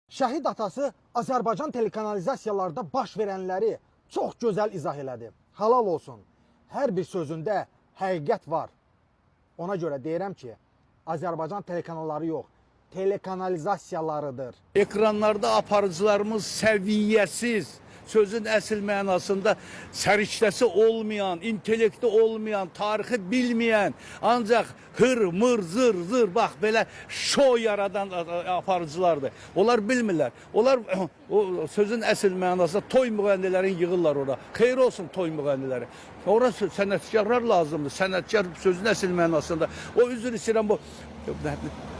Şəhid atası Azərbaycan telekanalizasiyalarda baş verənləri çox gözəl izah elədi. Halal olsun. Hər bir sözündə həqiqət var. Ona görə deyirəm ki, Azərbaycan telekanalları yox, telekanalizasiyalarıdır. Ekranlarda aparıcılarımız səviyyəsiz, sözün əsl mənasında səriştəsi olmayan, intellekti olmayan, tarixi bilməyən, ancaq hır, mır, zır, bax belə şov yaradan aparıcılardır. Onlar bilmirlər. Onlar o sözün əsl mənasında toy müğənnilərini yığırlar ora. Xeyir olsun toy müğənniləri. Ora sənətkarlar lazımdır. Sənətkar sözün əsl mənasında. O üzr istəyirəm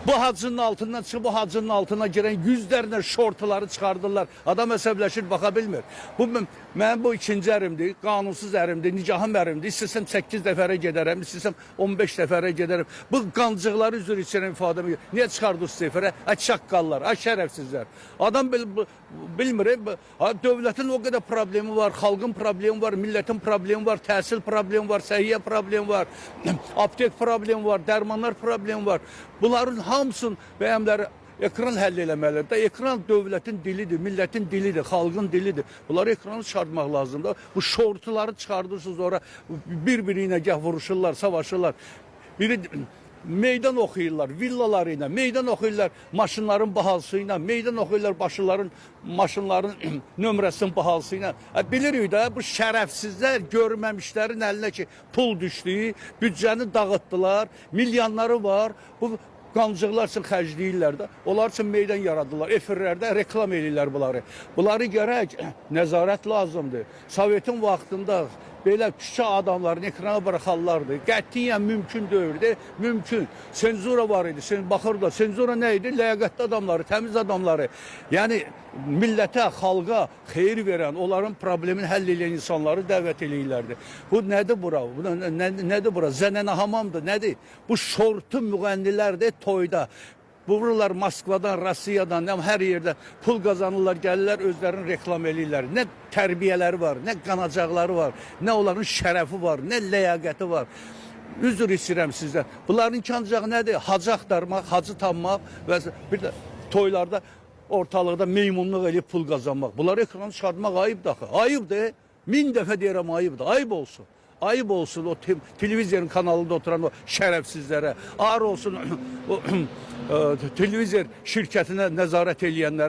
bu hacının altından çıxıb bu hacının altına girən yüzlərlə şortuları çıxardırlar. Adam əsəbləşir, baxa bilmir. Bu mənim bu ikinci ərimdir, qanunsuz ərimdir, nicahım ərimdir. İstəsəm 8 dəfərə gedərəm, istəsəm 15 dəfərə gedərəm. Bu qancıqları üzr istəyirəm ifadəmi. Niyə çıxardınız səfərə? Çaqqallar, şərəfsizlər. Adam bilmir, dövlətin o qədər problemi var, xalqın problemi var, millətin problemi var, təhsil problemi var, səhiyyə problemi var, aptek problemi var, dərmanlar problemi var. Bunların hamısının bəyəmləri ekran həll eləməlidir. Ekran dövlətin dilidir, millətin dilidir, xalqın dilidir. Bunları ekranı çıxartmaq lazımdır. Bu şortuları çıxardırsınız ora, bir-biri ilə gəh vuruşurlar, savaşırlar. Biri meydan oxuyurlar, villaları ilə, meydan oxuyurlar maşınların bahalısı ilə, meydan oxuyurlar maşınların nömrəsinin bahalısı ilə. Bilirik də, bu şərəfsizlər görməmişlərin əlinə ki, pul düşdü, büdcəni dağıtdılar, milyonları var, bu qancıqlar üçün xərcləyirlər də, onlar üçün meydan yaradırlar, efirlərdə reklam edirlər bunları. Bunları gərək nəzarət lazımdır. Sovetin vaxtında belə küçə adamlarını ekrana bıraxarlardı. Qətiyyən mümkün deyildi, mümkün. Senzura var idi, baxırdı. Senzura nə idi? Ləyaqətli adamları, təmiz adamları. Yəni millətə, xalqa xeyir verən, onların problemini həll edən insanları dəvət eləyirlərdi. Bu nədir bura? Nədir bura? Zənənə hamamdır, nədir? Bu şortu müğənnilərdir toyda. Vururlar Moskvadan, Rusiyadan, hər yerdə pul qazanırlar, gəlirlər, özlərini reklam eləyirlər. Nə tərbiyələri var, nə qanacaqları var, nə onların şərəfi var, nə ləyaqəti var. Üzr istəyirəm sizdən. Bunların ancaq nədir? Hacı axtarmaq, hacı tanımaq və bir də toylarda ortalıqda meymunluq eləyib pul qazanmaq. Bunları ekranı çıxartmaq ayıbdır axı. Ayıbdır. 1000 dəfə deyirəm ayıbdır. Ayıb olsun. Ayıb olsun o televizyon kanalında oturan o şərəfsizlərə. Ağır olsun o televizyon şirkətinə nəzarət eləyənlərə.